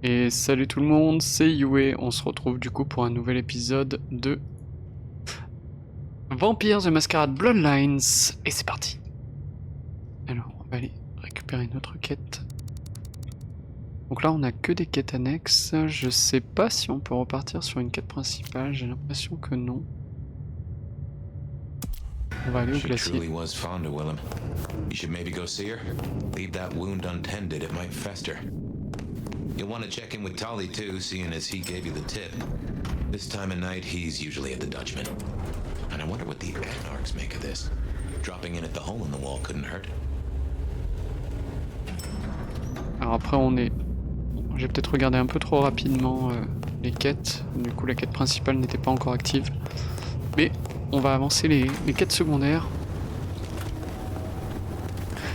Et salut tout le monde, c'est Yue, on se retrouve du coup pour un nouvel épisode de Vampire the Masquerade Bloodlines, et c'est parti. Alors on va aller récupérer notre quête. Donc là on a que des quêtes annexes, je sais pas si on peut repartir sur une quête principale, j'ai l'impression que non. On va aller au glacier. You'll want to check in with Tolly too, seeing as he gave you the tip. This time of night, he's usually at the Dutchman. And I wonder what the Anarchs make of this. Dropping in at the hole in the wall couldn't hurt. Alors après on est... J'ai peut-être regardé un peu trop rapidement les quêtes, du coup la quête principale n'était pas encore active. Mais on va avancer les quêtes secondaires.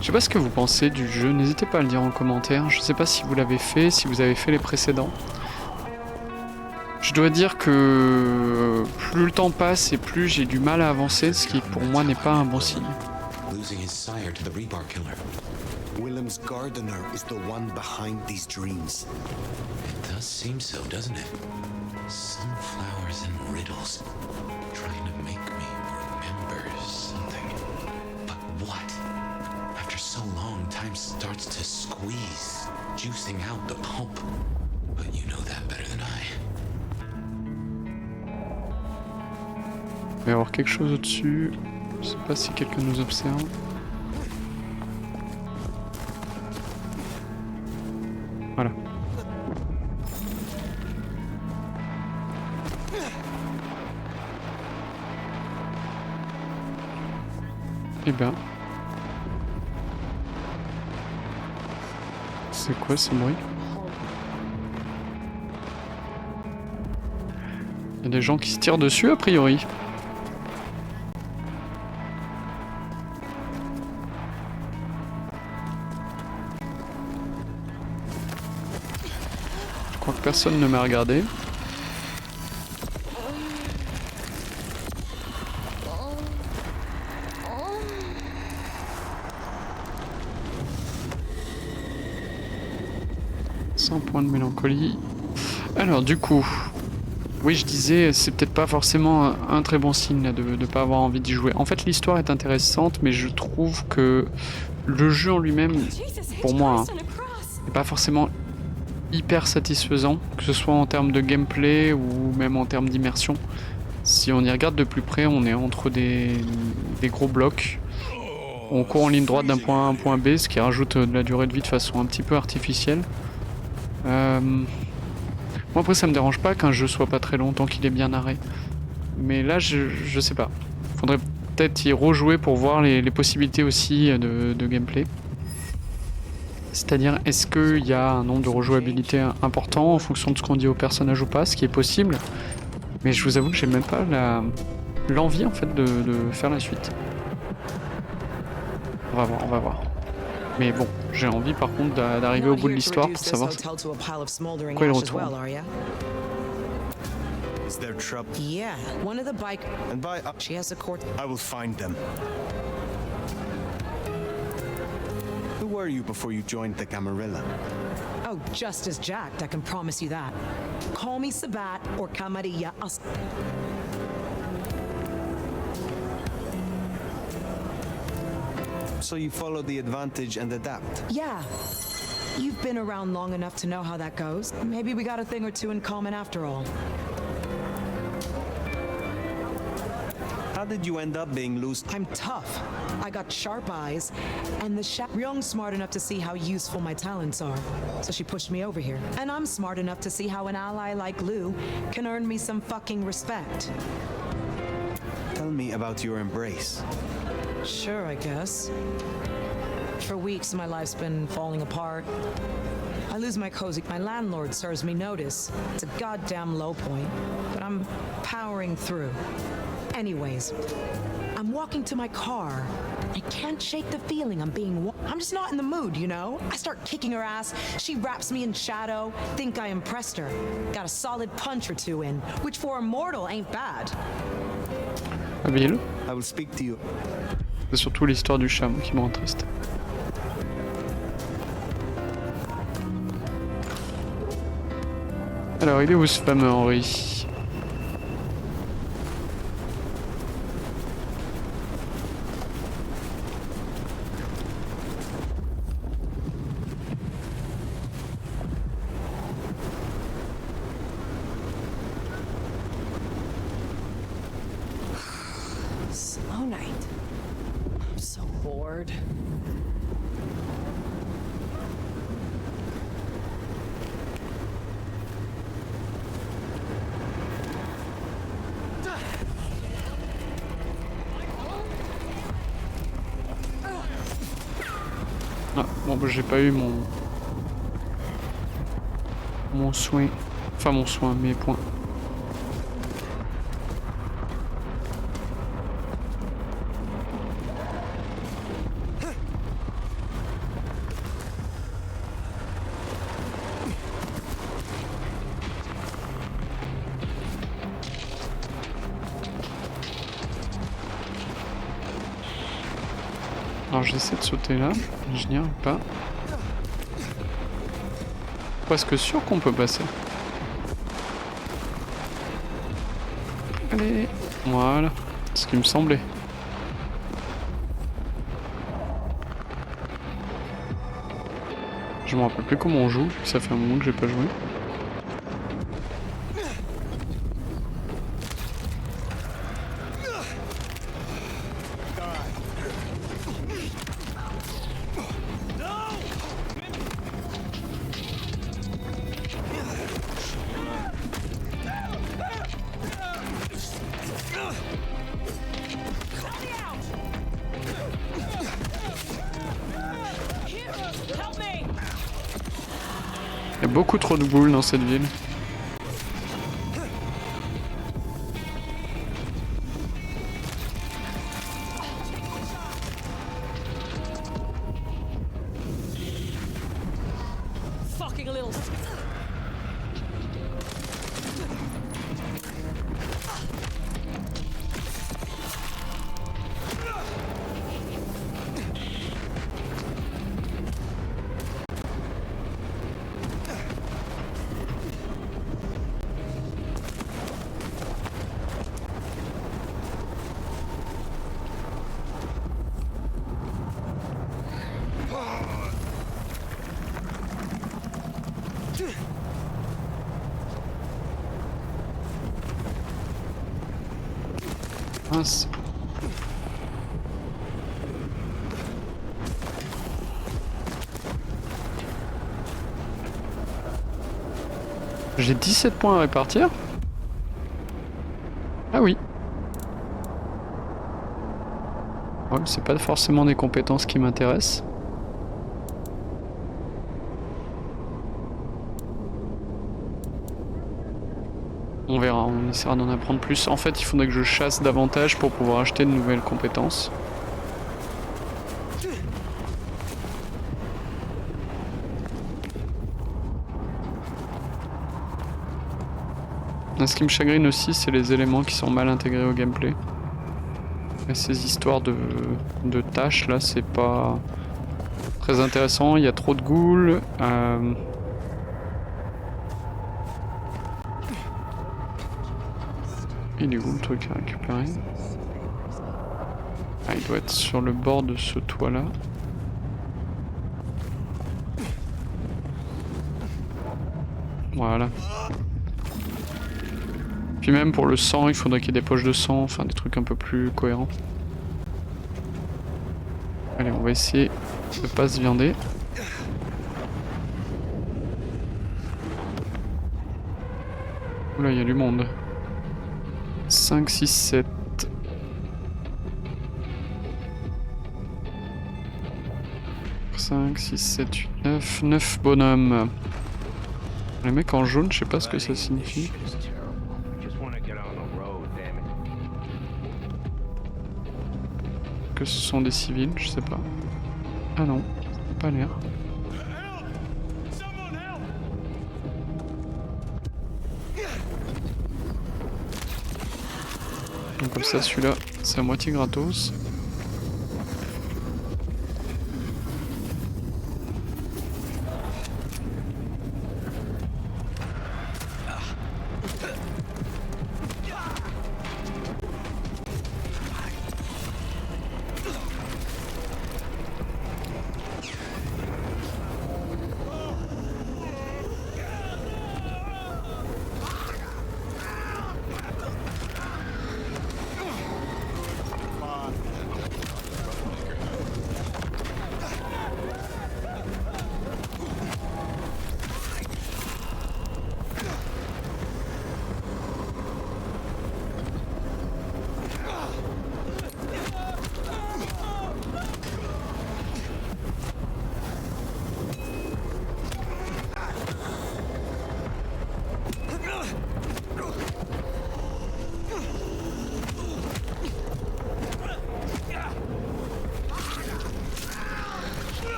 Je sais pas ce que vous pensez du jeu, n'hésitez pas à le dire en commentaire. Je sais pas si vous l'avez fait, si vous avez fait les précédents. Je dois dire que plus le temps passe et plus j'ai du mal à avancer, ce qui pour moi n'est pas un bon signe. Willem's gardener is the one behind these dreams. It does seem so, doesn't it? Sunflowers and riddles, trying to make me remember something. But what? After so long, time starts to squeeze, juicing out the pulp. But you know that better than I. Il va y avoir quelque chose au-dessus. Je sais pas si quelqu'un nous observe. Voilà. Eh ben. C'est quoi ce bruit? Il y a des gens qui se tirent dessus a priori. Je crois que personne ne m'a regardé. Sans point de mélancolie. Alors du coup, oui je disais, c'est peut-être pas forcément un très bon signe là, de ne pas avoir envie d'y jouer. En fait l'histoire est intéressante, mais je trouve que le jeu en lui-même, pour moi, n'est pas forcément hyper satisfaisant, que ce soit en termes de gameplay ou même en termes d'immersion. Si on y regarde de plus près, on est entre des gros blocs. On court en ligne droite d'un point A à un point B, ce qui rajoute de la durée de vie de façon un petit peu artificielle. Moi après ça me dérange pas qu'un jeu soit pas très long tant qu'il est bien narré. Mais là je sais pas. Faudrait peut-être y rejouer pour voir les possibilités aussi de gameplay. C'est-à-dire, est-ce qu'il y a un nombre de rejouabilité important en fonction de ce qu'on dit au personnage ou pas, ce qui est possible. Mais je vous avoue que j'ai même pas l'envie en fait de faire la suite. On va voir, on va voir. Mais bon, j'ai envie par contre d'arriver au bout de l'histoire pour savoir pourquoi il retourne. Is there trouble? Yeah, one of the bike. And by She has a court. I will find them. Who were you before you joined the Camarilla? Oh, just as jacked, I can promise you that. Call me Sabat or Camarilla. So you follow the advantage and adapt. Yeah. You've been around long enough to know how that goes. Maybe we got a thing or two in common after all. How did you end up being loose? I'm tough. I got sharp eyes, and the Ryung's smart enough to see how useful my talents are. So she pushed me over here. And I'm smart enough to see how an ally like Lou can earn me some fucking respect. Tell me about your embrace. Sure, I guess. For weeks, my life's been falling apart. I lose my cozy. My landlord serves me notice. It's a goddamn low point, but I'm powering through. Anyways, I'm walking to my car. I can't shake the feeling I'm just not in the mood, you know? I start kicking her ass. She wraps me in shadow. Think I impressed her. Got a solid punch or two in, which for a mortal ain't bad. Habile. I will speak to you. C'est surtout l'histoire du chat qui me rend triste. Alors, il est où ce fameux Henri? Slow night. I'm so bored. Ah, bon, bah, j'ai pas eu mon soin. Enfin, mon soin, mes points. Alors j'essaie de sauter là, mais je n'y arrive pas. Presque sûr qu'on peut passer. Allez, voilà, c'est ce qui me semblait. Je me rappelle plus comment on joue, ça fait un moment que j'ai pas joué. Il y a beaucoup trop de boules dans cette ville. Fucking little. Mince. J'ai 17 points à répartir. Ah oui. Ouais, c'est pas forcément des compétences qui m'intéressent. On verra, on essaiera d'en apprendre plus. En fait, il faudrait que je chasse davantage pour pouvoir acheter de nouvelles compétences. Ce qui me chagrine aussi, c'est les éléments qui sont mal intégrés au gameplay. Et ces histoires de tâches là, c'est pas très intéressant. Il y a trop de ghouls. Il est où le truc à récupérer? Ah, il doit être sur le bord de ce toit là. Voilà. Puis même pour le sang, il faudrait qu'il y ait des poches de sang, enfin des trucs un peu plus cohérents. Allez, on va essayer de pas se viander. Oula, il y a du monde. 5, 6, 7. « 5, 6, 7, 8, 9. 9 bonhommes. Les mecs en jaune, je sais pas ce que ça signifie. Que ce sont des civils, je sais pas. Ah non, pas l'air. Donc comme ça, celui-là, c'est à moitié gratos.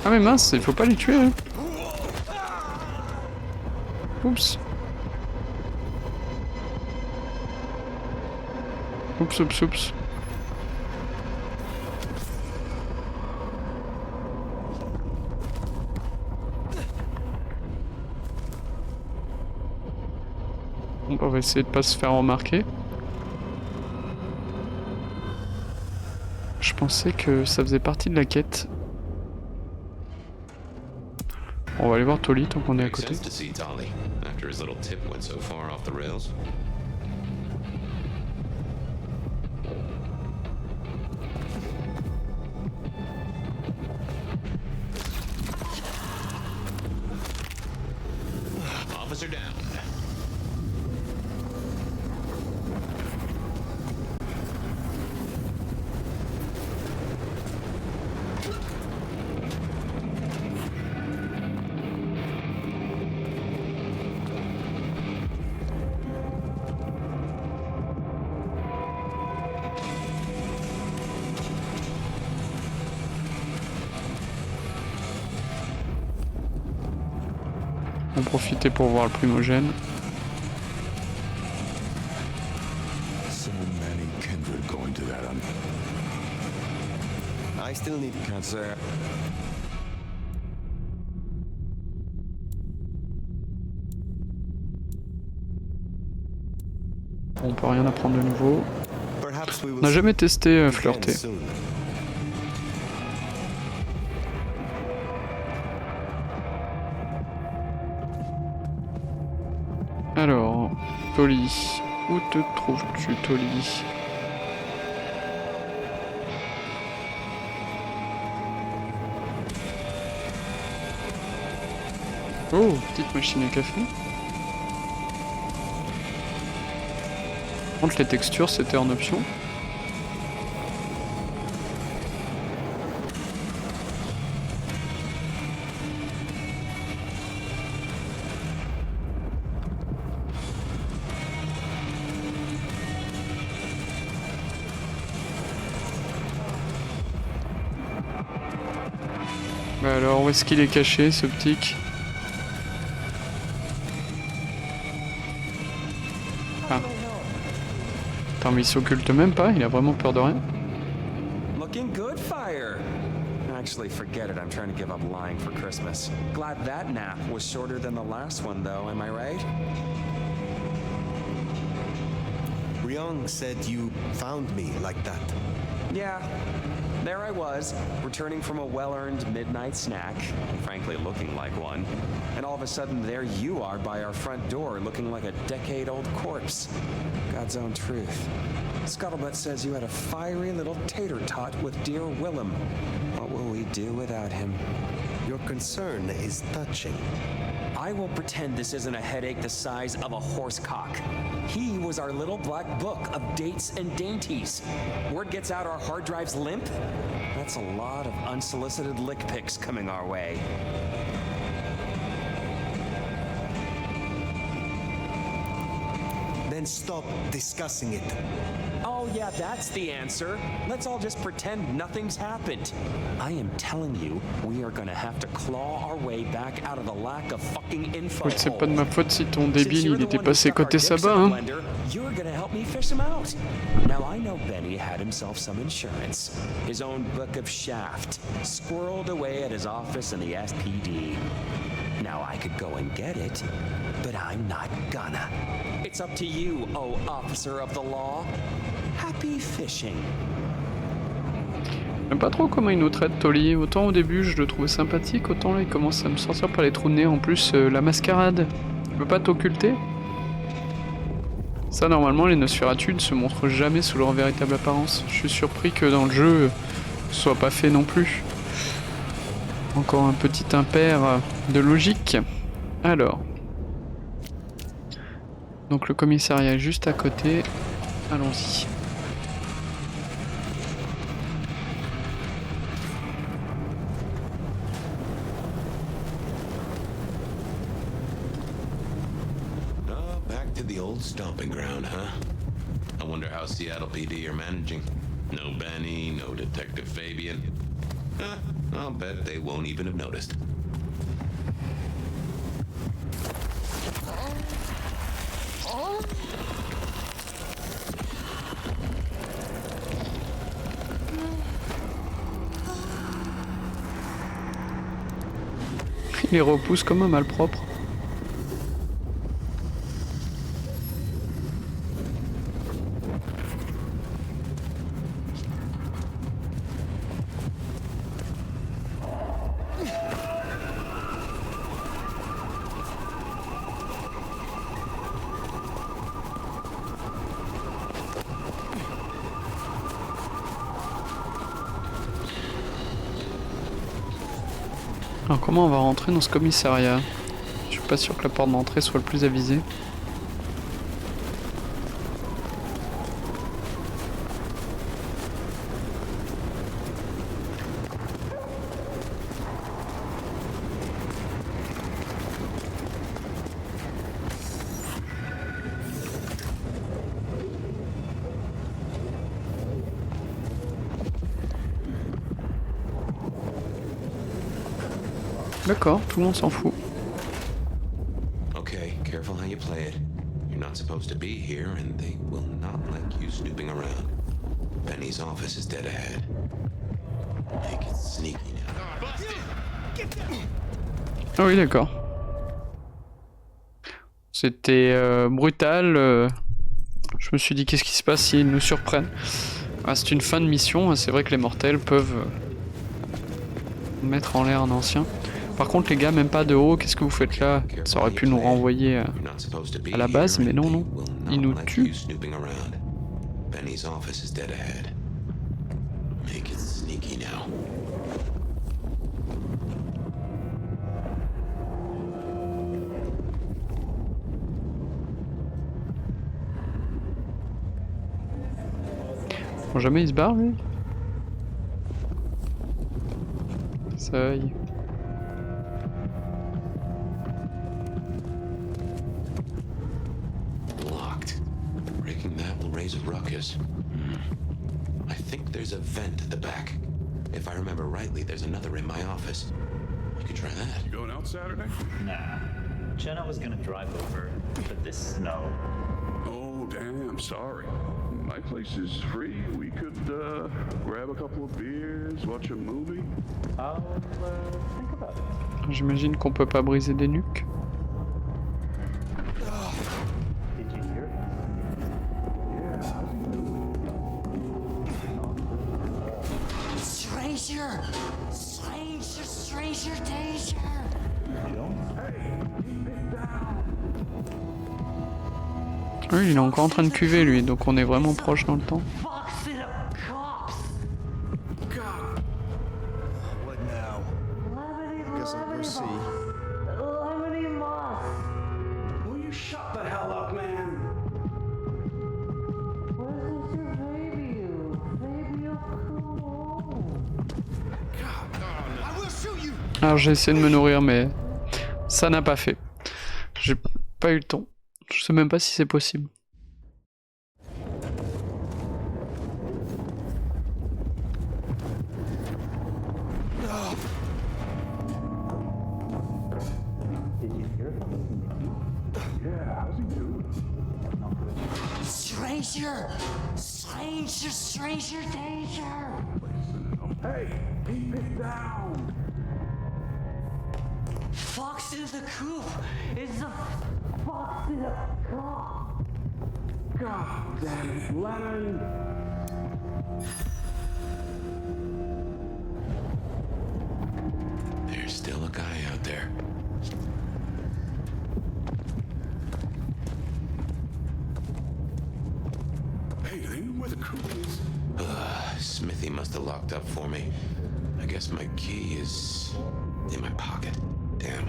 Ah mais mince, il faut pas les tuer. Hein. Oups. Oups, oups, oups. Bon, on va essayer de pas se faire remarquer. Je pensais que ça faisait partie de la quête. On va aller voir Tolly tant qu'on est à côté. Makes sense to see Tolly after his little tip went so far off the rails. Officer down. On profiter pour voir le primogène. So many kindred going to that I still need cancer. On peut rien apprendre de nouveau. Perhaps we will On n'a jamais testé again flirter. soon. Alors, Tolly. Où te trouves-tu, Tolly? Oh, petite machine à café. Par contre, les textures, c'était en option. Bah alors, où est-ce qu'il est caché, ce petit? Ah. Attends, mais il s'occulte même pas, il a vraiment peur de rien. Looking good, Fire. Actually, forget it. I'm trying to give up lying for Christmas. Glad that nap was shorter than the last one, though. Am I right? Ryong said you found me like that. Yeah. There I was, returning from a well-earned midnight snack, frankly looking like one, and all of a sudden there you are by our front door looking like a decade-old corpse. God's own truth. Scuttlebutt says you had a fiery little tater tot with dear Willem. What will we do without him? Your concern is touching. I will pretend this isn't a headache the size of a horse cock. He was our little black book of dates and dainties. Word gets out our hard drives limp? That's a lot of unsolicited lick pics coming our way. Then stop discussing it. Oh yeah, that's the answer. Let's all just pretend nothing's happened. I am telling you, we are gonna have to claw our way back out of the lack of fucking info. Écoute, c'est pas de ma faute si ton Since débile you're il the était one who passé stuck our côté dicks Saba, in the hein. blender, you're gonna help me fish him out. Now I know Benny had himself some insurance. His own book of Shaft, squirreled away at his office in the SPD. Now I could go and get it, but I'm not gonna. It's up to you, oh officer of the law. Happy fishing. J'aime pas trop comment il nous traite, Tolly. Autant au début je le trouvais sympathique, autant là il commence à me sortir par les trous de nez. En plus, la mascarade. Tu peux pas t'occulter? Ça, normalement, les Nosferatu ne se montrent jamais sous leur véritable apparence. Je suis surpris que dans le jeu, ce soit pas fait non plus. Encore un petit impair de logique. Alors. Donc le commissariat est juste à côté. Allons-y. Oh, back to the old stomping ground, huh? I wonder how Seattle PD are managing. No Benny, no Detective Fabian. I'll bet they won't even have noticed. Il les repousse comme un malpropre. Alors comment on va rentrer dans ce commissariat? Je suis pas sûr que la porte d'entrée soit le plus avisée. D'accord, tout le monde s'en fout. Okay, careful how you play it. You're not supposed to be here, and they will not like you snooping around. Benny's office is dead ahead. Make it sneaky now. Ah oui, d'accord. C'était brutal. Je me suis dit, qu'est-ce qui se passe s'ils nous surprennent? Ah, c'est une fin de mission, c'est vrai que les mortels peuvent mettre en l'air un ancien. Par contre les gars, même pas de haut, qu'est-ce que vous faites là? Ça aurait pu nous renvoyer à la base, mais non, non. Ils nous tuent. Benny's office is dead ahead. Make it sneaky now. Bon, jamais il se barre lui. Ça y est. Locked. Breaking that will raise a ruckus. I think there's a vent at the back. If I remember rightly, there's another in my office. You could try that. You going out Saturday? Nah. Jenna was gonna drive over, but this snow. Oh, damn, sorry. My place is free. We could grab a couple of beers, watch a movie. I'll think about it. J'imagine qu'on peut pas briser des nuques. Did you hear? Stranger! Stranger, stranger danger! Oui, il est encore en train de cuver lui, donc on est vraiment proche dans le temps. Fox it up, cops! What now? Guess I'll go see. Lemony Moss! Will you shut the hell up, man? Where's your baby? Baby, you'll come home. I will shoot you! Alors j'ai essayé de me nourrir, mais ça n'a pas fait. J'ai pas eu le temps. Je sais même pas si c'est possible. Stranger! Stranger, stranger danger! Hey, keep it down! Fox in the coop! It's a fox in a cop! God damn it, Lemon! There's still a guy out there. Hey, do they know where the coop is? Smithy must have locked up for me. I guess my key is in my pocket. Damn.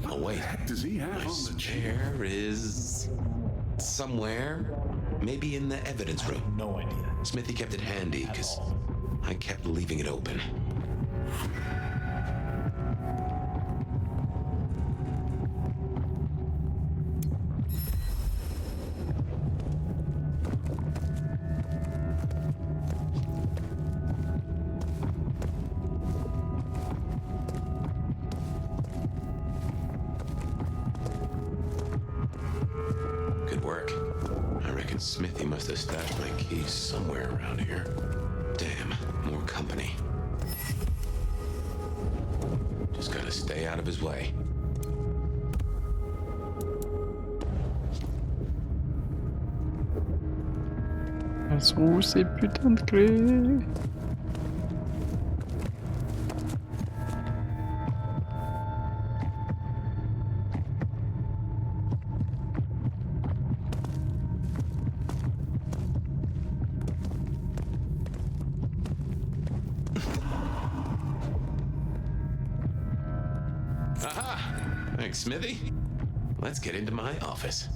Oh wait, Heck does he have my on the chair? chair is somewhere. Maybe in the evidence room. No idea. Smithy kept it handy because I kept leaving it open. must have stashed my keys somewhere around here. Damn, more company. Just gotta stay out of his way. Elles sont où ces putains de clés? Aha! Thanks, Smithy. Let's get into my office.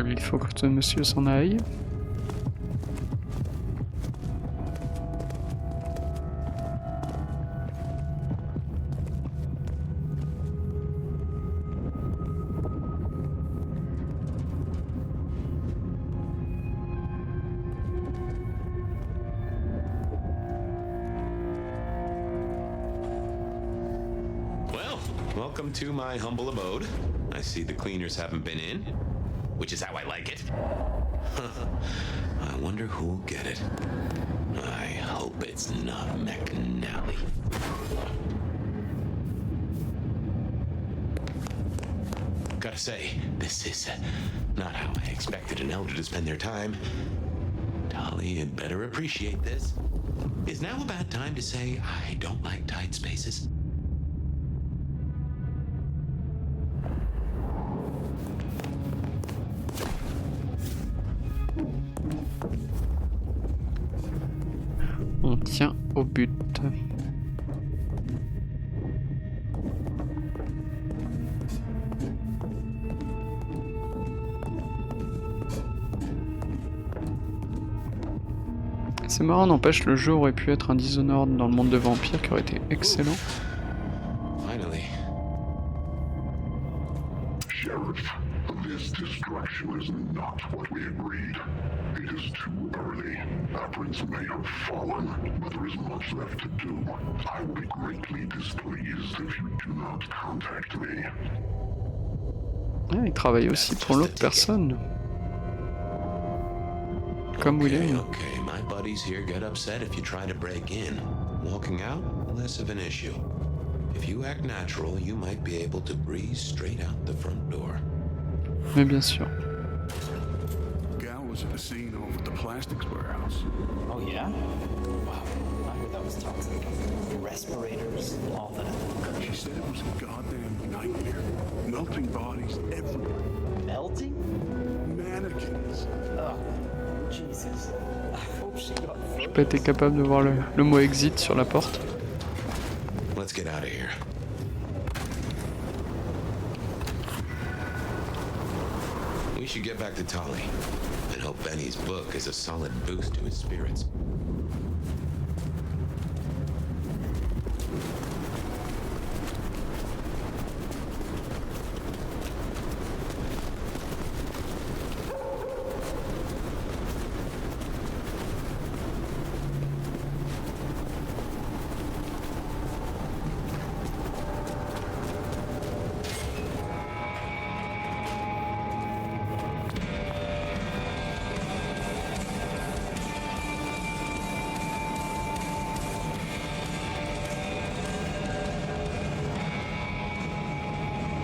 Il faut que ce monsieur s'en aille. Well, welcome to my humble abode. I see the cleaners haven't been in, which is how I like it. I wonder who'll get it. I hope it's not McNally. Gotta say, this is not how I expected an elder to spend their time. Dolly had better appreciate this. Is now a bad time to say I don't like tight spaces? On tient au but. C'est marrant, n'empêche, le jeu aurait pu être un Dishonored dans le monde de vampires qui aurait été excellent. Finally. Sheriff, this destruction is not what we agreed. It is too early. Our prince may have fallen, but there is much left to do. I will be greatly displeased if you do not contact me. Ah, il travaille aussi pour l'autre personne. Comme William. Okay, my buddies here get upset if you try to break in. Walking out, less of an issue. If you act natural, you might be able to breeze straight out the front door. Mais bien sûr. Gal was at the scene over at the plastics warehouse. Oh, yeah? Wow. I heard that was toxic. Respirators, all that. She said it was a goddamn nightmare. Melting bodies everywhere. Melting? Mannequins. Oh, Jesus. I hope she got J'ai pas été capable de voir le mot exit sur la porte. Let's get out of here. We should get back to Tolly and hope Benny's book is a solid boost to his spirits.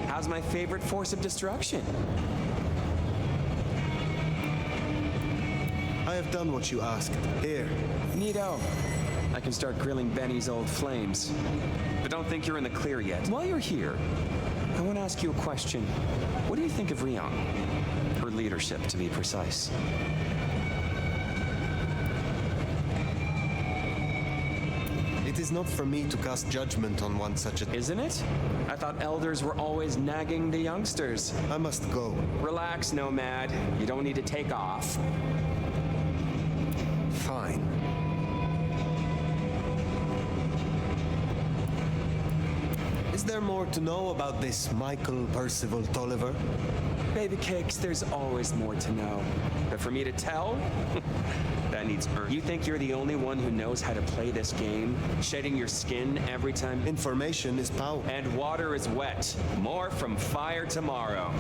How's my favorite force of destruction? I have done what you asked. Here. Neato. I can start grilling Benny's old flames. But don't think you're in the clear yet. While you're here, I want to ask you a question. What do you think of Ryong? Her leadership, to be precise. It is not for me to cast judgment on one such a... Isn't it? I thought elders were always nagging the youngsters. I must go. Relax, Nomad. You don't need to take off. Fine. Is there more to know about this Michael Percival Tolliver? Baby cakes, there's always more to know. But for me to tell, that needs earn. You think you're the only one who knows how to play this game? Shedding your skin every time. Information is power. And water is wet. More from Fire Tomorrow.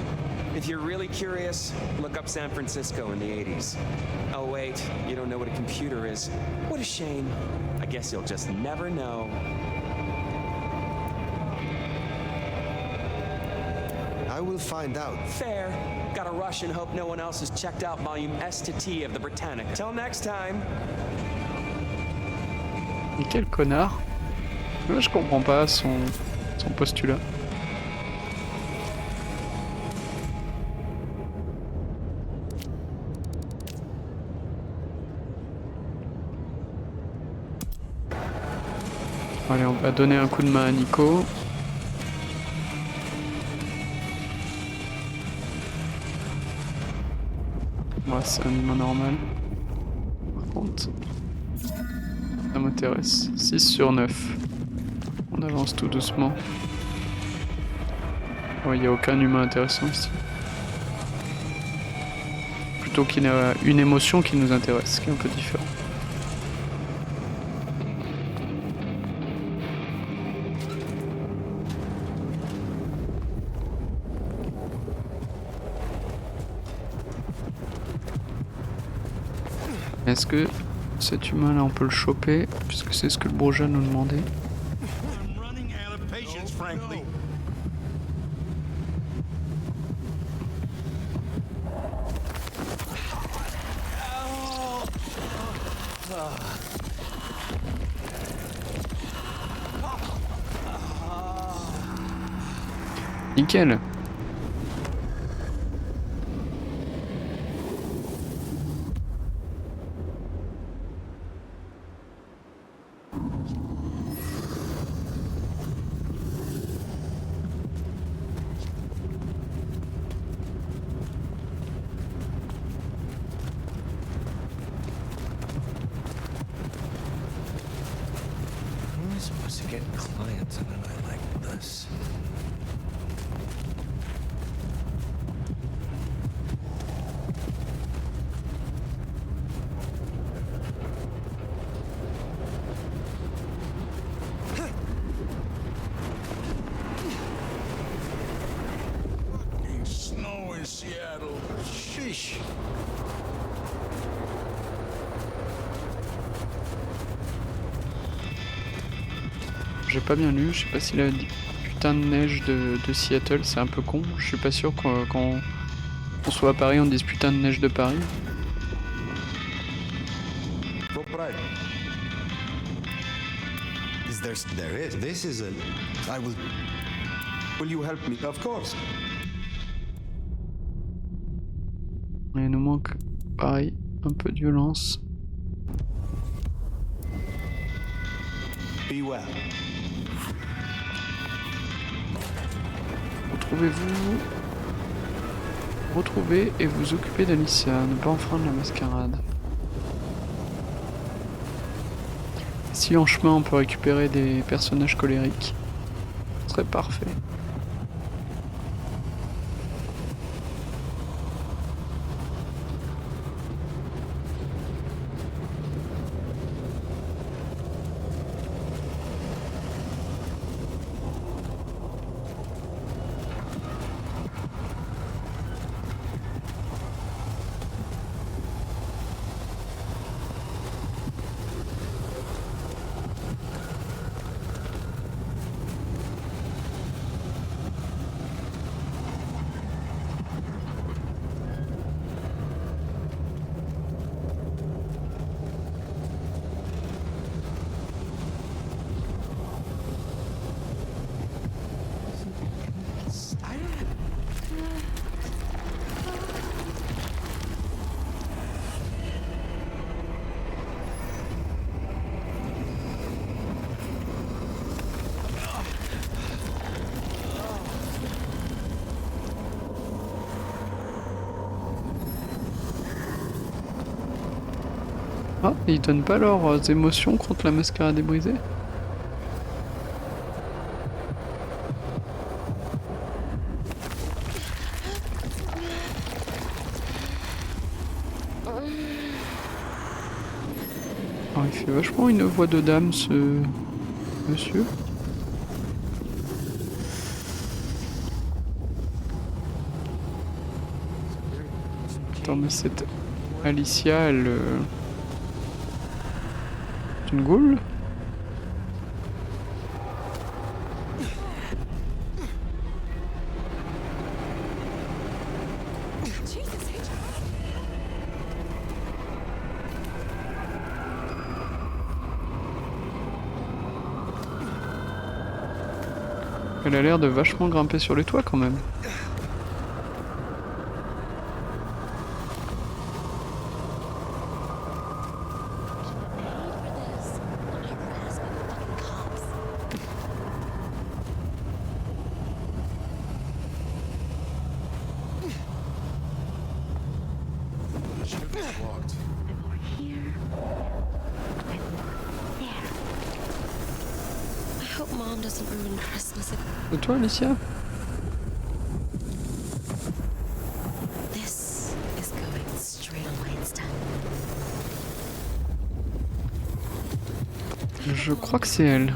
If you're really curious, look up San Francisco in the 80s. Oh wait, you don't know what a computer is. What a shame. I guess you'll just never know. I will find out. Fair. Gotta rush and hope no one else has checked out volume S to T of the Britannica. Till next time. Mais quel connard. Moi, je comprends pas son postulat. Allez, on va donner un coup de main à Nico. Ouais, c'est un humain normal. Par contre, ça m'intéresse. 6 sur 9. On avance tout doucement. Ouais, il n'y a aucun humain intéressant ici. Plutôt qu'il y a une émotion qui nous intéresse, ce qui est un peu différent. Est-ce que cet humain là on peut le choper, puisque c'est ce que le bourgeois nous demandait. Nickel. Supposed to get clients on a night like this. Fucking snow in Seattle. Sheesh. J'ai pas bien lu, je sais pas si la putain de neige de Seattle, c'est un peu con. Je suis pas sûr quand on soit à Paris, on dise putain de neige de Paris. There is. This is a... I will... Will you help me? Of course. Il nous manque, pareil, un peu de violence. Be well. Retrouvez et vous occupez d'Alicia, ne pas enfreindre la mascarade. Si en chemin on peut récupérer des personnages colériques, ce serait parfait. Ah, ils donnent pas leurs émotions contre la mascarade débrisée. Oh, il fait vachement une voix de dame, ce monsieur. Attends, mais cette Alicia, elle... C'est une ghoul? Elle a l'air de vachement grimper sur les toits quand même. Et toi, Alicia? Je crois que c'est elle.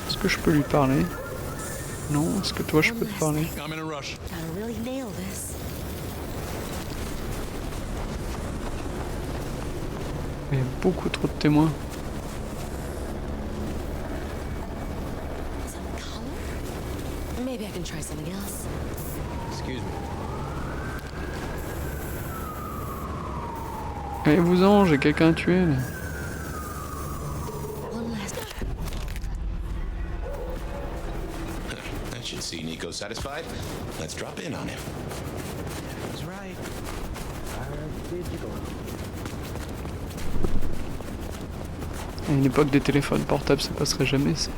Est-ce que je peux lui parler? Non, est-ce que toi je peux te parler? Il y a beaucoup trop de témoins. Allez-vous-en, j'ai quelqu'un à tuer. Là. That should see Nico satisfied. Let's drop in on him. That's right. Digital. À une époque des téléphones portables, ça passerait jamais ça.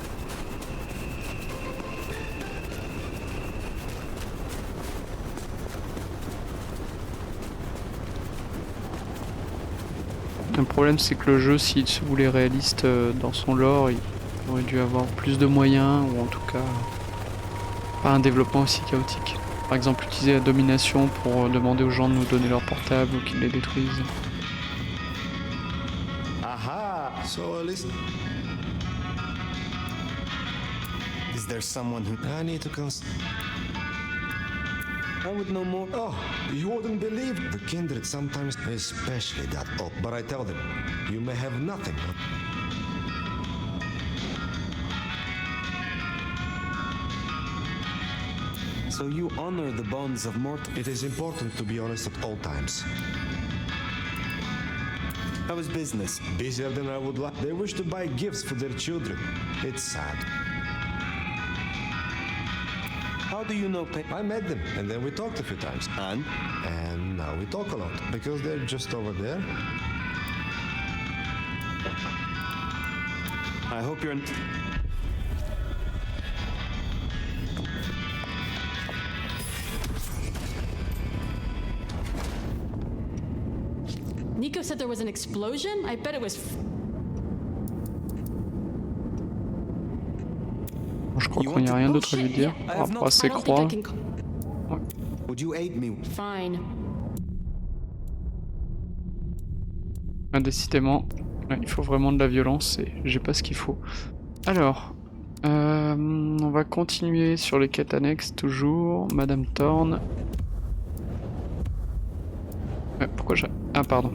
Le problème c'est que le jeu, s'il se voulait réaliste dans son lore, il aurait dû avoir plus de moyens, ou en tout cas pas un développement aussi chaotique. Par exemple utiliser la domination pour demander aux gens de nous donner leur portable ou qu'ils les détruisent. Aha! So, listen. Is there someone who I need to I would know more. Oh, you wouldn't believe the kindred sometimes, especially that old. But I tell them, you may have nothing. So you honor the bonds of mortal. It is important to be honest at all times. How is business? Busier than I would like. They wish to buy gifts for their children. It's sad. How do you know I met them, and then we talked a few times. And now we talk a lot, because they're just over there. I hope you're Nico said there was an explosion? I bet it was... Je crois qu'il n'y a rien d'autre à lui dire par rapport à ses croix. Ouais. Would you aid me? Fine. Ah, décidément, là, il faut vraiment de la violence et j'ai pas ce qu'il faut. Alors, on va continuer sur les quêtes annexes toujours. Madame Thorne. Pourquoi j'ai... Ah pardon,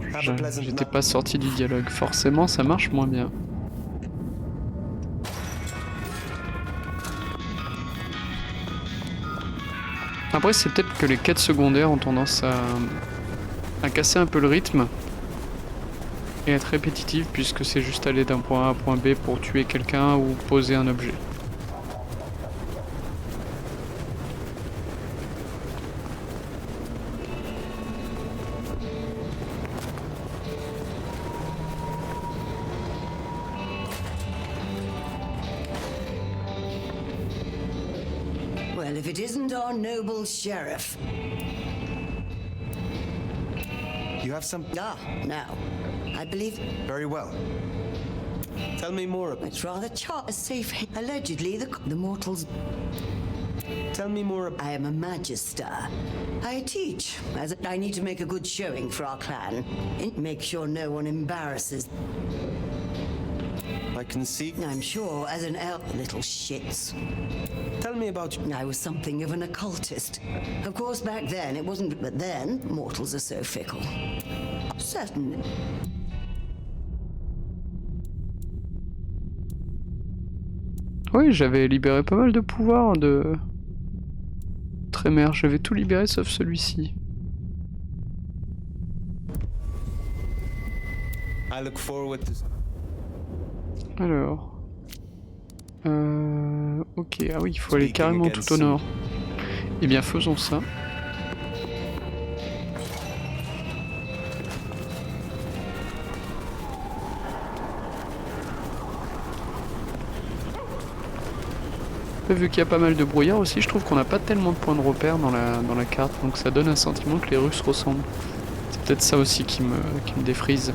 j'étais pas sorti du dialogue. Forcément, ça marche moins bien. Après, c'est peut-être que les quêtes secondaires ont tendance à casser un peu le rythme et être répétitives puisque c'est juste aller d'un point A à un point B pour tuer quelqu'un ou poser un objet. Well, if it isn't our noble sheriff. You have some... Ah, now. I believe... Very well. Tell me more. It's rather a safe. Allegedly, the mortals. Tell me more. I am a magister. I teach, as I need to make a good showing for our clan. And make sure no one embarrasses. I can see. I'm sure, as an elf, little shits. Tell me about you. I was something of an occultist. Of course, back then it wasn't, but then mortals are so fickle. Certainly. Oui, j'avais libéré pas mal de pouvoirs de Trémer. J'avais tout libéré sauf celui-ci. I look forward to. Alors. Ok, ah oui, il faut aller carrément tout au nord. Eh bien, faisons ça. Vu qu'il y a pas mal de brouillard aussi, je trouve qu'on n'a pas tellement de points de repère dans la carte, donc ça donne un sentiment que les rues se ressemblent. C'est peut-être ça aussi qui me défrise.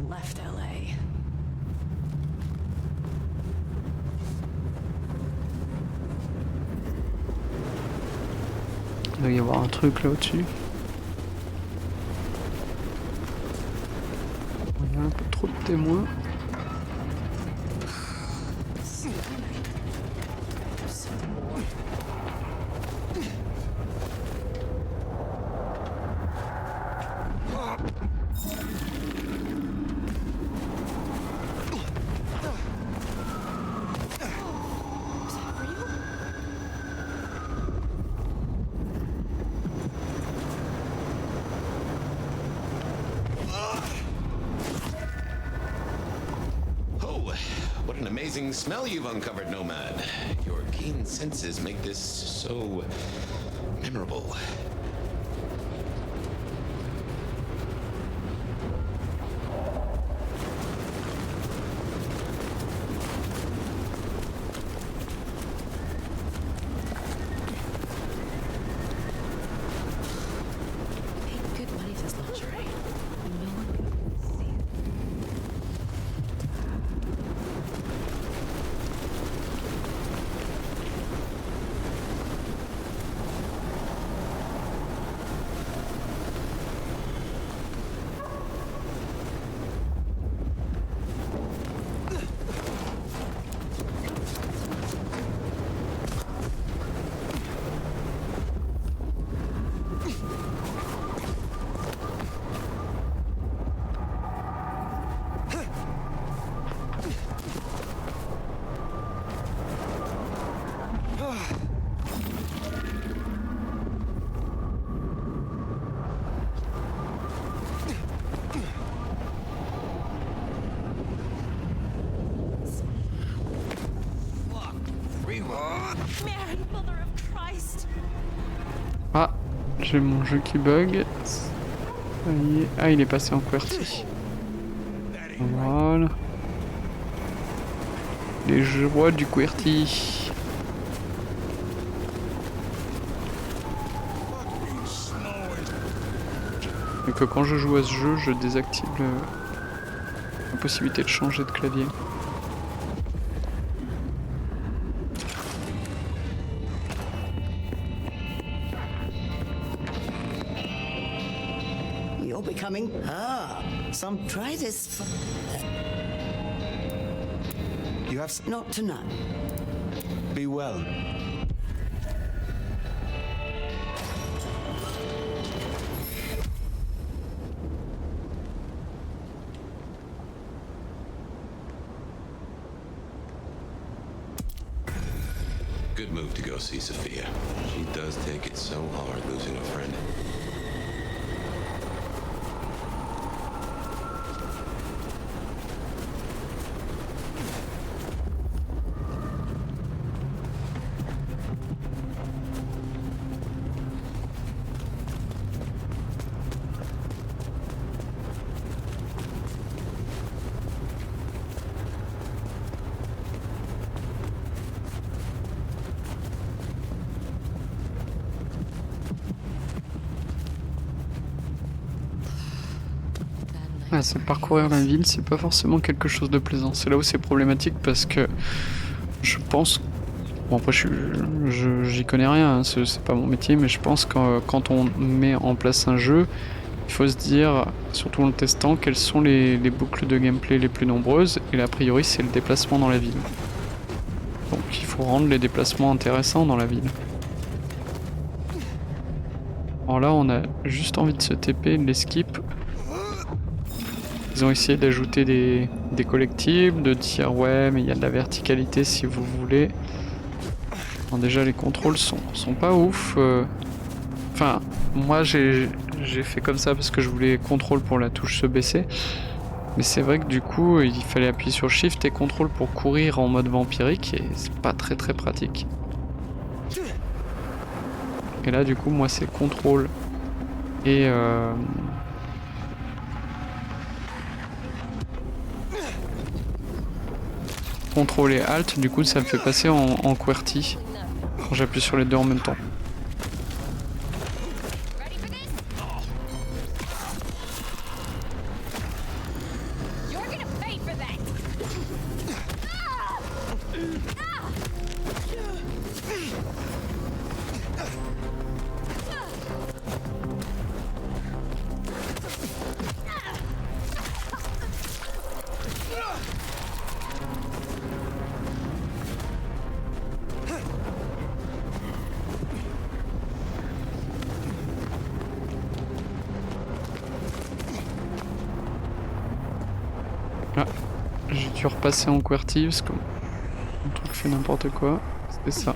Left LA. Il doit y avoir un truc là au-dessus. Il y a un peu trop de témoins. Amazing smell you've uncovered, Nomad. Your keen senses make this so memorable. Good money for this lingerie. Ah, j'ai mon jeu qui bug. Ça y est. Ah, il est passé en QWERTY. Voilà. Les rois du QWERTY. Donc quand je joue à ce jeu, je désactive la possibilité de changer de clavier. coming. Ah, some try this. You have Not tonight. be well. Good move to go see Sophia. She does take it so hard losing a friend. Ah, c'est parcourir la ville, c'est pas forcément quelque chose de plaisant. C'est là où c'est problématique parce que je pense. Bon, après, j'y connais rien, hein, c'est pas mon métier, mais je pense que quand on met en place un jeu, il faut se dire, surtout en le testant, quelles sont les boucles de gameplay les plus nombreuses, et là, a priori, c'est le déplacement dans la ville. Donc, il faut rendre les déplacements intéressants dans la ville. Alors là, on a juste envie de se TP, de l'esquipe. Ils ont essayé d'ajouter des collectibles, de dire ouais mais il y a de la verticalité si vous voulez. Alors déjà les contrôles sont pas ouf. Enfin moi j'ai fait comme ça parce que je voulais contrôle pour la touche se baisser. Mais c'est vrai que du coup il fallait appuyer sur Shift et contrôle pour courir en mode vampirique et c'est pas très pratique. Et là du coup moi c'est contrôle et contrôle et alt, du coup ça me fait passer en QWERTY quand j'appuie sur les deux en même temps. Ah, j'ai dû repasser en QWERTY parce que mon truc fait n'importe quoi. C'était ça.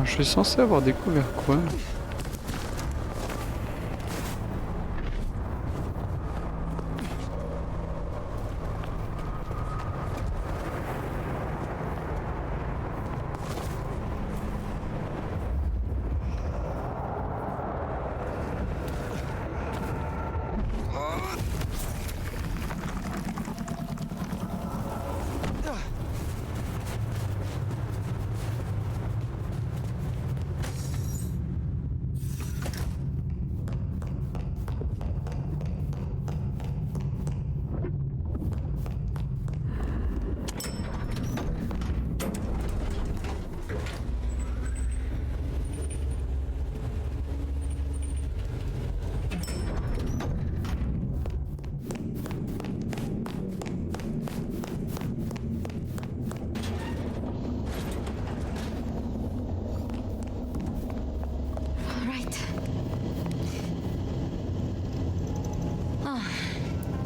Je suis censé avoir découvert quoi?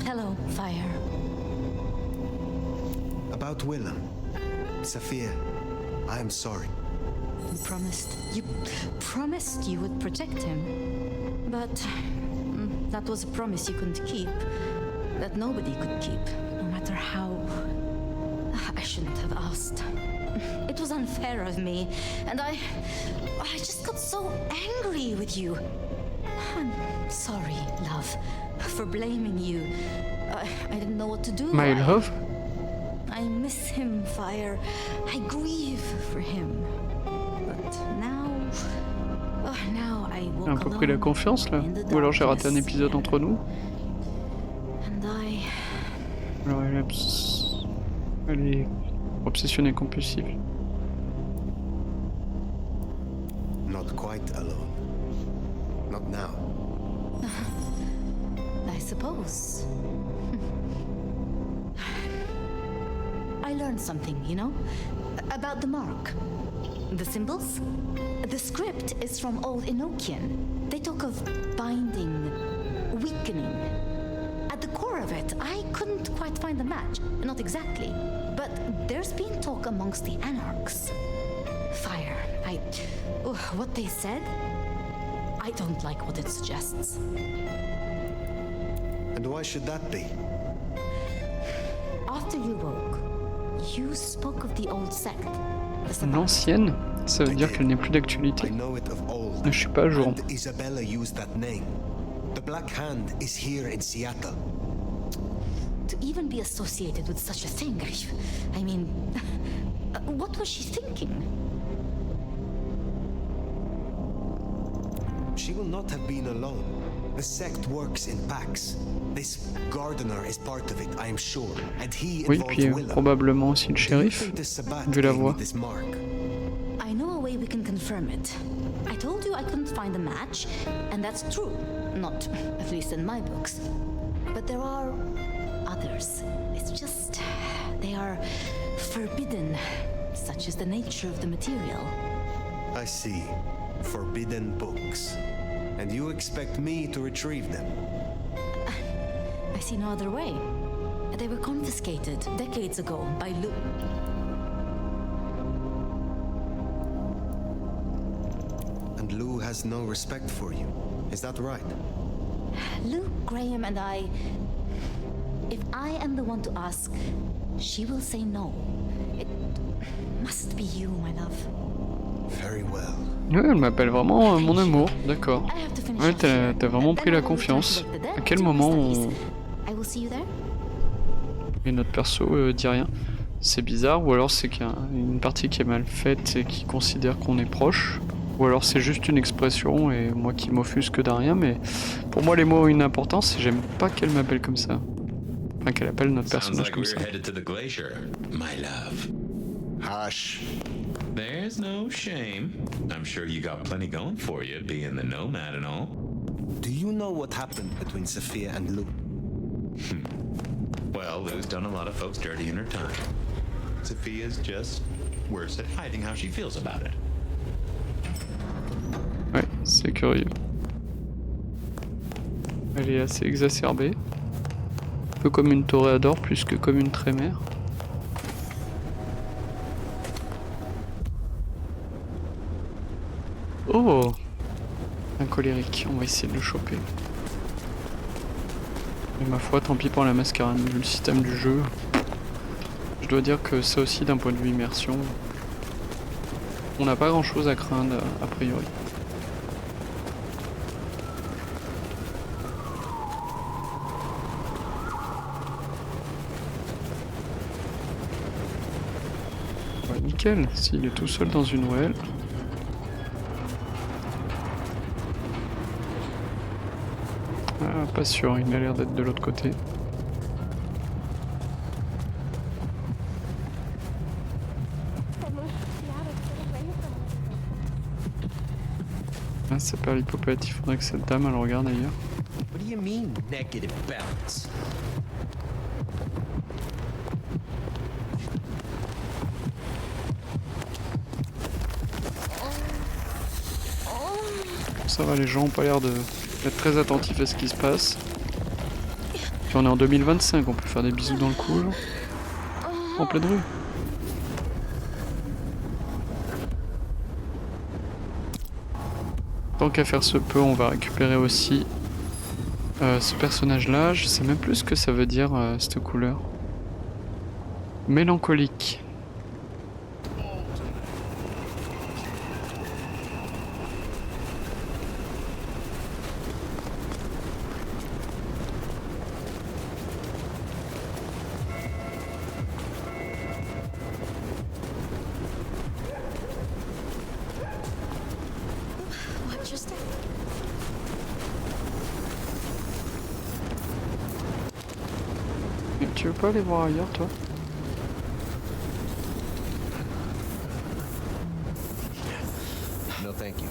Hello, Fire. About Willem. Sophia, I am sorry. You promised you would protect him. But that was a promise you couldn't keep. That nobody could keep, no matter how... I shouldn't have asked. it was unfair of me, and I just got so angry with you. I'm sorry, love, for blaming you. I didn't know what to do. My love? I miss him, Fire. I grieve for him. But now I walk J'ai un peu pris la confiance là. Ou alors j'ai raté un épisode entre nous. Alors elle est obsessionnée compulsive. Not quite alone. Not now. I suppose. I learned something, you know? About the mark. The symbols? The script is from Old Enochian. They talk of binding, weakening. At the core of it, I couldn't quite find the match. Not exactly. But there's been talk amongst the Anarchs. Fire. What they said? I don't like what it suggests. And why should that be? After you woke, you spoke of the old sect. L'ancienne, ça veut dire qu'elle n'est plus d'actualité. Je suis pas à jour. And Isabella used that name. The Black Hand is here in Seattle. To even be associated with such a thing, I mean, what was she thinking? She will not have been alone. The sect works in packs. This gardener is part of it, I am sure. And he Oui, involves puis Willem. probablement aussi le shérif, vu la voix. I know a way we can confirm it. I told you I couldn't find a match, and that's true. Not, at least in my books. But there are others. It's just, they are forbidden. Such is the nature of the material. I see. Forbidden books. And you expect me to retrieve them? I see no other way. They were confiscated decades ago by Lou. And Lou has no respect for you. Is that right? Luke, Graham, and I... If I am the one to ask, she will say no. It must be you, my love. Very well. Ouais, elle m'appelle vraiment mon amour, d'accord. Ouais, t'as vraiment pris la confiance. À quel moment on... Et notre perso dit rien. C'est bizarre, ou alors c'est qu'il y a une partie qui est mal faite et qui considère qu'on est proche. Ou alors c'est juste une expression et moi qui m'offusque d'un rien, mais pour moi les mots ont une importance et j'aime pas qu'elle m'appelle comme ça. Enfin qu'elle appelle notre personnage comme ça. Hush. There's no shame. I'm sure you got plenty going for you, being the nomad and all. Do you know what happened between Sophia and Lou? Well, Lou's done a lot of folks dirty in her time. Sophia's just worse at hiding how she feels about it. Ouais, c'est curieux. Elle est assez exacerbée. Un peu comme une toréador plus que comme une trémère. Oh! Un colérique, on va essayer de le choper. Et ma foi, tant pis pour la mascarade, vu le système du jeu. Je dois dire que ça aussi, d'un point de vue immersion, on n'a pas grand chose à craindre a priori. Ouais, nickel, s'il est tout seul dans une ruelle. Ah, pas sûr, il a l'air d'être de l'autre côté. Ah, c'est pas l'hippopète, il faudrait que cette dame elle regarde ailleurs. What do you mean, negative balance? Ça va, les gens ont pas l'air d'être très attentifs à ce qui se passe. Puis on est en 2025, on peut faire des bisous dans le cou, genre. En pleine rue. Tant qu'à faire se peut, on va récupérer aussi ce personnage-là. Je sais même plus ce que ça veut dire, cette couleur. Mélancolique. Tu veux pas aller voir ailleurs, toi? No, thank you.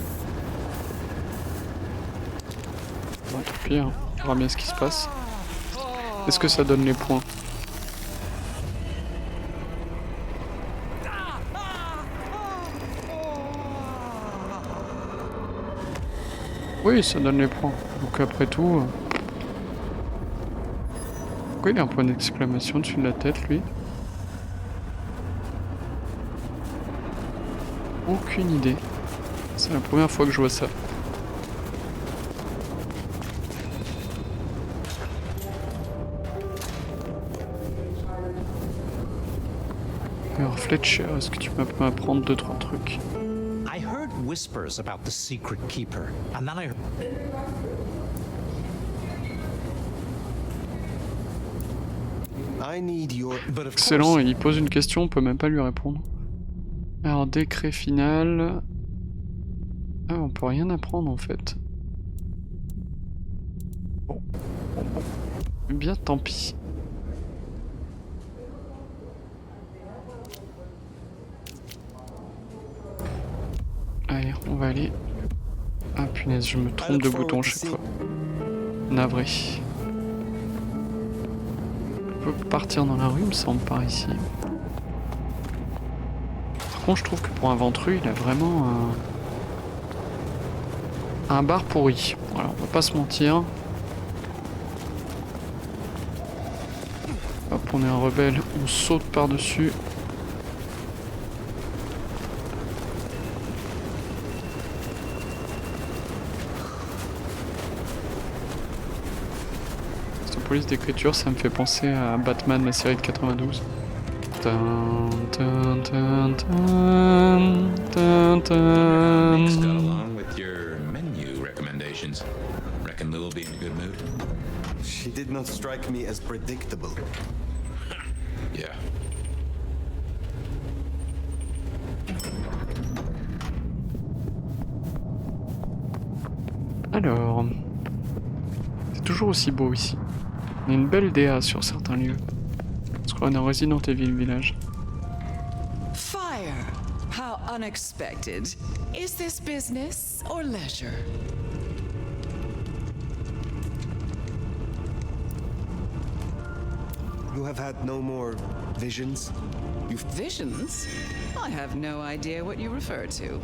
Bon, tant pis, hein. On verra bien ce qui se passe. Est-ce que ça donne les points? Oui, ça donne les points. Donc après tout... Pourquoi il y a un point d'exclamation dessus de la tête, lui? Aucune idée. C'est la première fois que je vois ça. Alors Fletcher, est-ce que tu peux m'apprendre 2-3 trucs? I heard whispers about the secret keeper, and then I heard... I need your... But of Excellent, il pose une question, on peut même pas lui répondre. Alors décret final... Ah, on peut rien apprendre en fait. Bon. Eh bien, tant pis. Allez, on va aller... Ah punaise, je me trompe de bouton à chaque fois. Navré. On peut partir dans la rue, il me semble, par ici. Par contre, je trouve que pour un ventru, il a vraiment un bar pourri. Voilà, on va pas se mentir. Hop, on est un rebelle, on saute par-dessus. Police d'écriture, ça me fait penser à Batman, la série de 92. Mixed along with your menu recommendations. Reckon Lou will be in a good mood. She did not strike me as predictable. Yeah. Alors, c'est toujours aussi beau ici. On a une belle DA sur certains lieux. On se croit dans Resident Evil Village. Fire! How unexpected. Is this business or leisure? You have had no more visions? Visions? I have no idea what you refer to.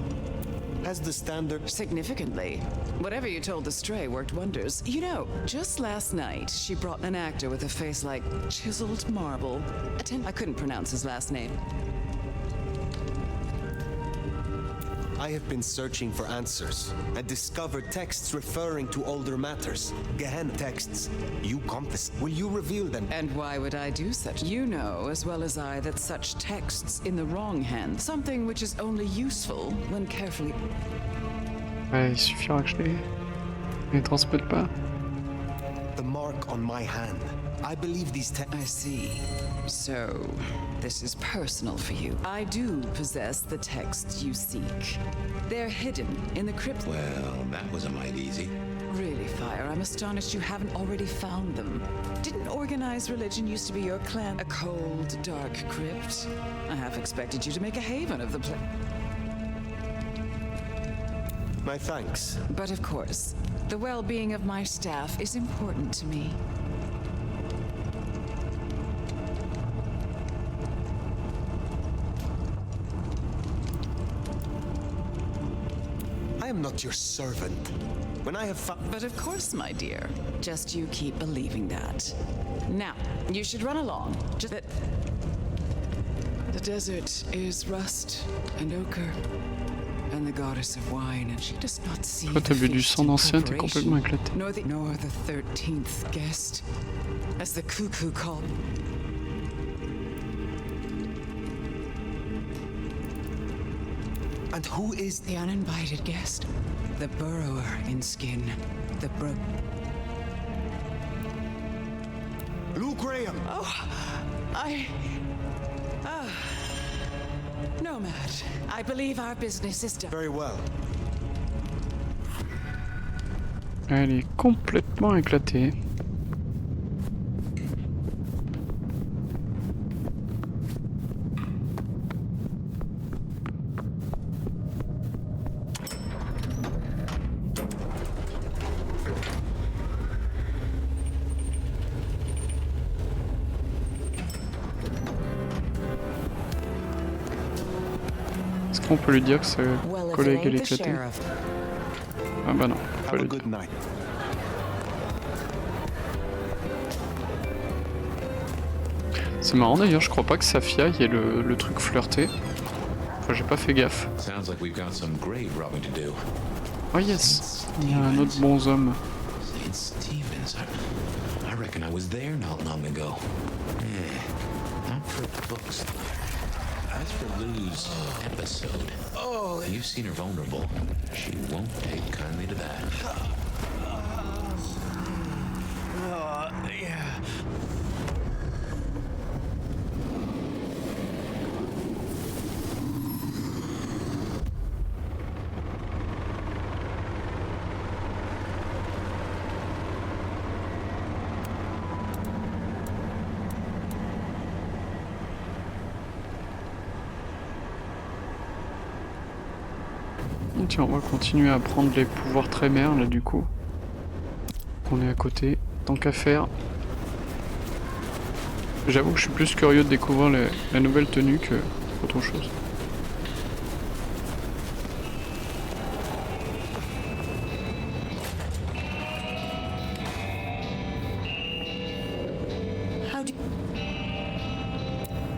Has the standard... Significantly. Whatever you told the Stray worked wonders. You know, just last night, she brought an actor with a face like chiseled marble. I couldn't pronounce his last name. I have been searching for answers and discovered texts referring to older matters. Gehenna texts. You compass. Will you reveal them? And why would I do such? You know as well as I that such texts in the wrong hands, something which is only useful when carefully... Ouais, il suffira que je les transmette pas. The mark on my hand. I believe these texts... I see. So, this is personal for you. I do possess the texts you seek. They're hidden in the crypt. Well, that was a mite easy. Really, Fire, I'm astonished you haven't already found them. Didn't organized religion used to be your clan? A cold, dark crypt? I half expected you to make a haven of the place. My thanks. But of course, the well-being of my staff is important to me. I am not your servant. When I have found... But of course, my dear. Just you keep believing that. Now, you should run along. Just that... The desert is rust and ochre. And the goddess of wine, and she does not see Toi, t'as bu du sang d'ancien, t'es preparation, complètement éclaté. nor the 13th guest, as the cuckoo called. And who is... The uninvited guest? The burrower in skin. The Lou Graham! Oh, Nomad, I believe our business is done. Very well. Elle est complètement éclatée. On peut lui dire que c'est Well, if collègue it et ain't the l'éclaté. sheriff. Ah bah non, faut Have a le good night. C'est marrant d'ailleurs, je crois pas que Safia y ait le truc flirté. Enfin, j'ai pas fait gaffe. Sounds like we've got some grave robbing to do. Oh yes, il y a un autre bonhomme. St. Stephen's. I reckon I was there not long ago. Yeah, not for books. As for Lou's episode, you've seen her vulnerable. She won't take kindly to that. Yeah. Tiens, on va continuer à prendre les pouvoirs très mers là du coup. On est à côté, tant qu'à faire. J'avoue que je suis plus curieux de découvrir la nouvelle tenue que autre chose. How do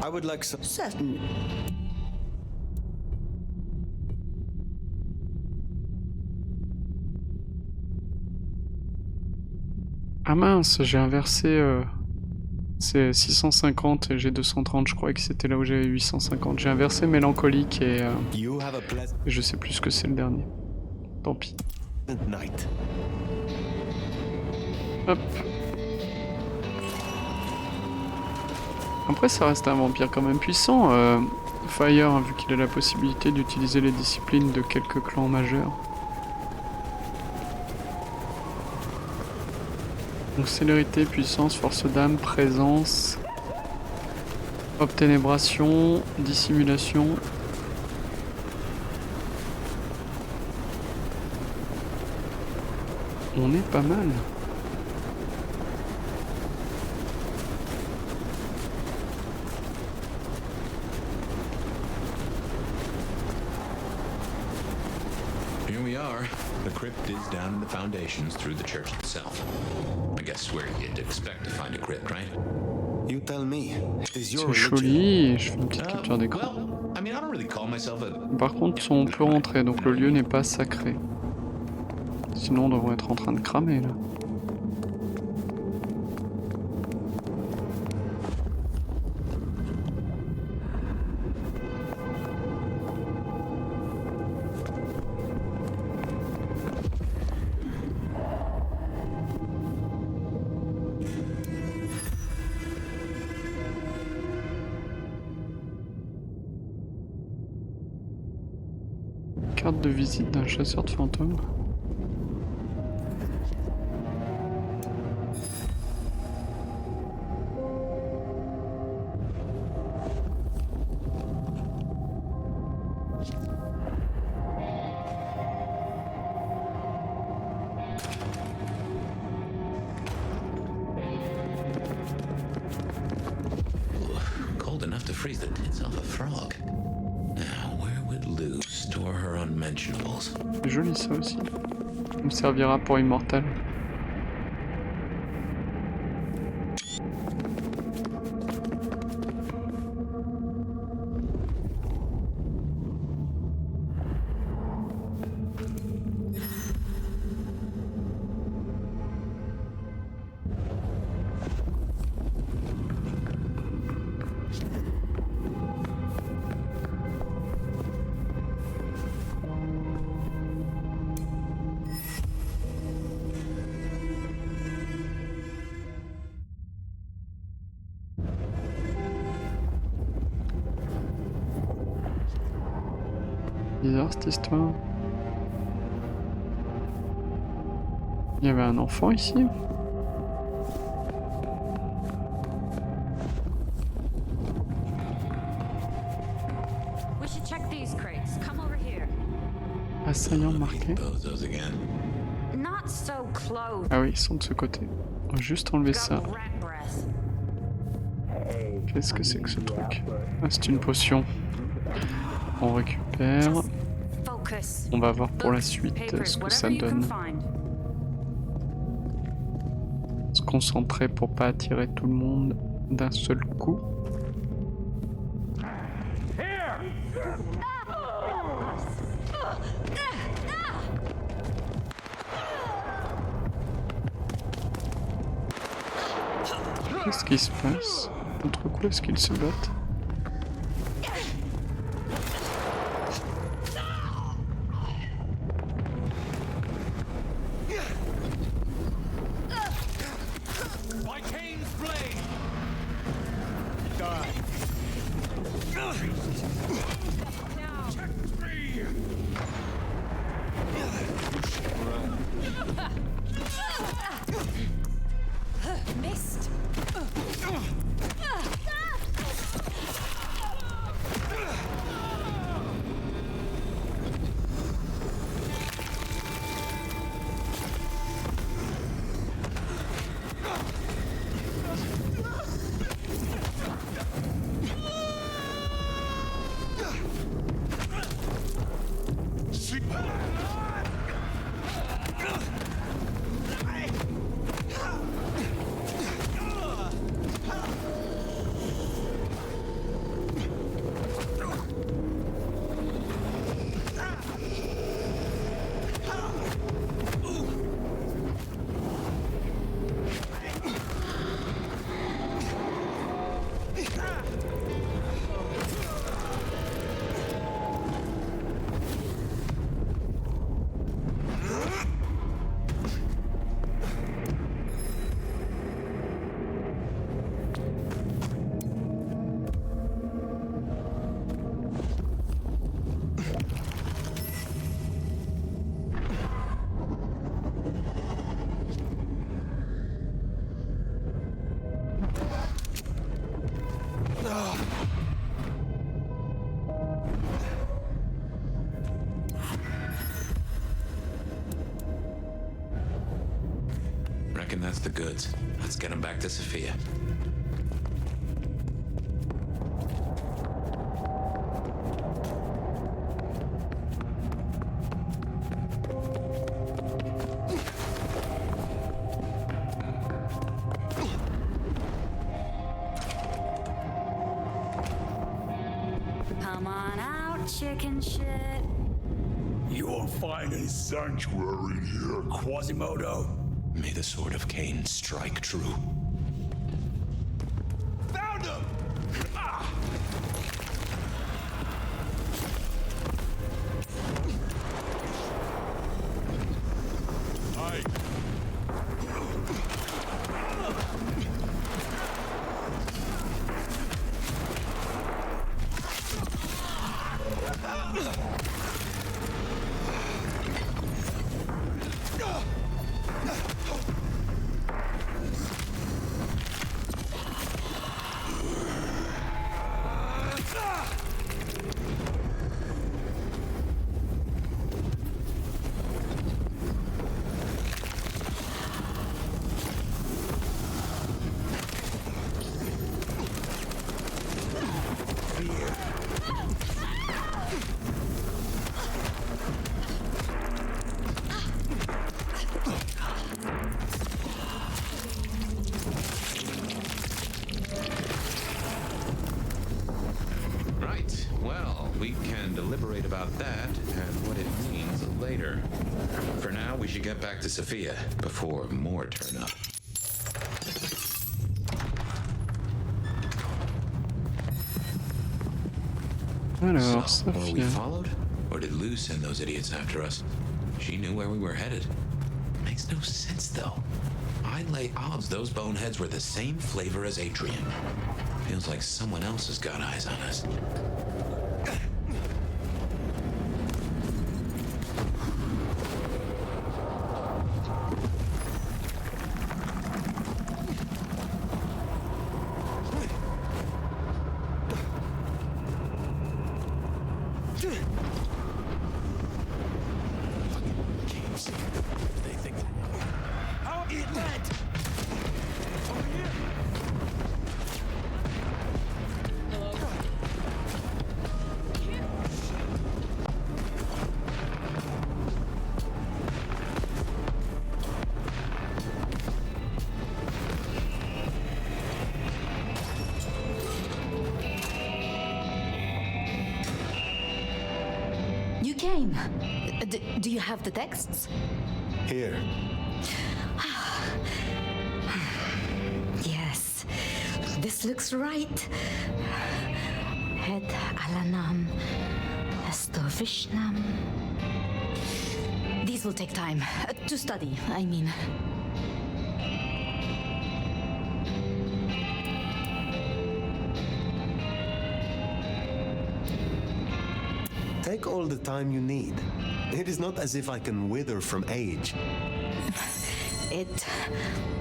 I would like some. Certainly. Ah mince, j'ai inversé. C'est 650 et j'ai 230, je croyais que c'était là où j'avais 850. J'ai inversé mélancolique et je sais plus ce que c'est le dernier. Tant pis. Night. Hop. Après ça reste un vampire quand même puissant. Fire, hein, vu qu'il a la possibilité d'utiliser les disciplines de quelques clans majeurs. Donc célérité, puissance, force d'âme, présence, obténébration, dissimulation. On est pas mal. Here we are. The crypt is down in the foundations through the church itself. I guess where you'd expect to find a crypt, right? You tell me. Is your C'est religion? joli, je fais une petite capture d'écran. Well, I mean, I don't really call myself a... Par contre, on peut rentrer, donc le lieu n'est pas sacré. Sinon, on devrait être en train de cramer là. Carte de visite d'un chasseur de fantômes. Cold enough to freeze the tits off a frog. Now, where would Lou store her unmentionables? C'est joli ça aussi. Ça me servira pour Immortal. Bizarre cette histoire. Il y avait un enfant ici. We should check these crates. Come over here. Assaillant marqué. Bozos again. Not so close. Ah oui, ils sont de ce côté. On va juste enlever ça. Got rat breath. Qu'est-ce que c'est que ce truc? Ah, c'est une potion. On récupère. Focus. On va voir pour la suite Papers, ce que ça whatever you can donne. find. Se concentrer pour pas attirer tout le monde d'un seul coup. Qu'est-ce qui se passe? Contre quoi est-ce qu'ils se battent? Missed. Reckon that's the goods. Let's get them back to Sophia. Come on out, chicken shit. You won't find any sanctuary in here, Quasimodo. May the sword of Cain strike true. Found him! Ah! Hey! Right. Well, we can deliberate about that and what it means later. For now, we should get back to Sophia before more turn up. Alors, So, were we Sophia. followed? Or did Lou send those idiots after us? She knew where we were headed. Makes no sense, though. I'd lay odds those boneheads were the same flavor as Adrian. Feels like someone else has got eyes on us. How it went! Over here! came. Do you have the texts? Here. Yes, this looks right. Hed Alanam, Estovishnam. These will take time to study, I mean. Take all the time you need. It is not as if I can wither from age. It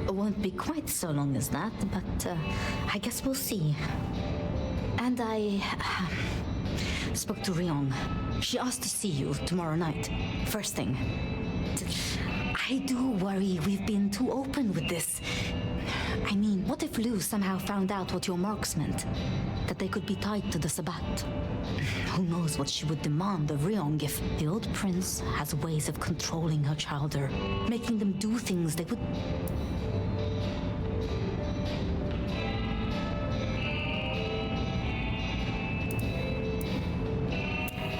won't be quite so long as that, but I guess we'll see. And I spoke to Ryong. She asked to see you tomorrow night, first thing. I do worry we've been too open with this. I mean, what if Lu somehow found out what your marks meant? That they could be tied to the Sabbat? Who knows what she would demand of Ryong if the old prince has ways of controlling her childer, making them do things they would...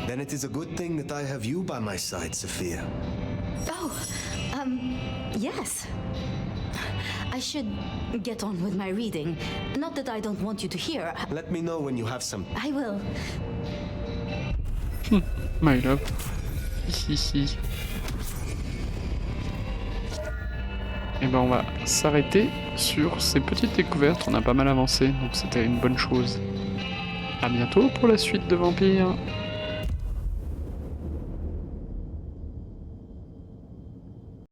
Then it is a good thing that I have you by my side, Sophia. Oh, yes. I should get on with my reading. Not that I don't want you to hear. Let me know when you have some. I will. My love. Hihi. Et ben on va s'arrêter sur ces petites découvertes. On a pas mal avancé, donc c'était une bonne chose. À bientôt pour la suite de Vampire.